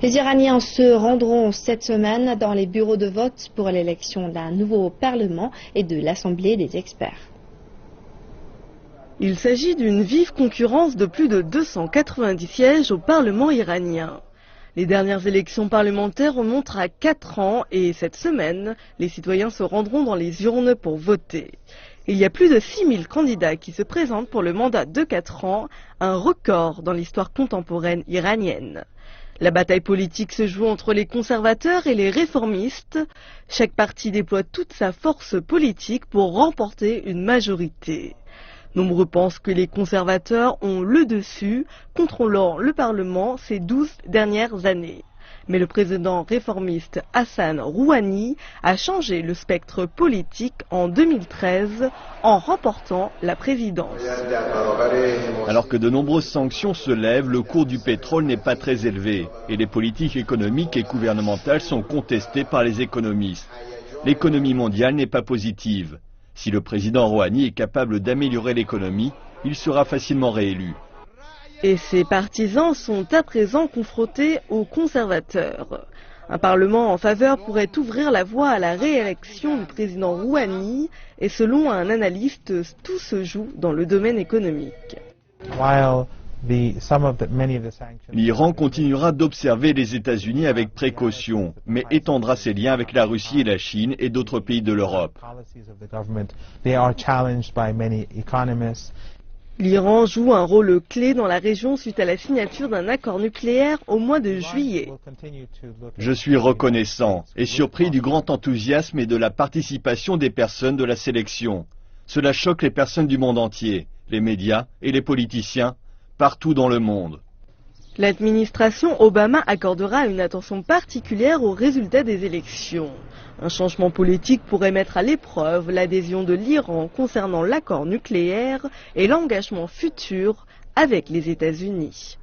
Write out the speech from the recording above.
Les Iraniens se rendront cette semaine dans les bureaux de vote pour l'élection d'un nouveau Parlement et de l'Assemblée des experts. Il s'agit d'une vive concurrence de plus de 290 sièges au Parlement iranien. Les dernières élections parlementaires remontent à 4 ans et cette semaine, les citoyens se rendront dans les urnes pour voter. Il y a plus de 6000 candidats qui se présentent pour le mandat de 4 ans, un record dans l'histoire contemporaine iranienne. La bataille politique se joue entre les conservateurs et les réformistes. Chaque parti déploie toute sa force politique pour remporter une majorité. Nombreux pensent que les conservateurs ont le dessus, contrôlant le Parlement ces 12 dernières années. Mais le président réformiste Hassan Rouhani a changé le spectre politique en 2013 en remportant la présidence. Alors que de nombreuses sanctions se lèvent, le cours du pétrole n'est pas très élevé et les politiques économiques et gouvernementales sont contestées par les économistes. L'économie mondiale n'est pas positive. Si le président Rouhani est capable d'améliorer l'économie, il sera facilement réélu. Et ses partisans sont à présent confrontés aux conservateurs. Un parlement en faveur pourrait ouvrir la voie à la réélection du président Rouhani et selon un analyste, tout se joue dans le domaine économique. L'Iran continuera d'observer les États-Unis avec précaution, mais étendra ses liens avec la Russie et la Chine et d'autres pays de l'Europe. L'Iran joue un rôle clé dans la région suite à la signature d'un accord nucléaire au mois de juillet. Je suis reconnaissant et surpris du grand enthousiasme et de la participation des personnes de la sélection. Cela choque les personnes du monde entier, les médias et les politiciens, partout dans le monde. L'administration Obama accordera une attention particulière aux résultats des élections. Un changement politique pourrait mettre à l'épreuve l'adhésion de l'Iran concernant l'accord nucléaire et l'engagement futur avec les États-Unis.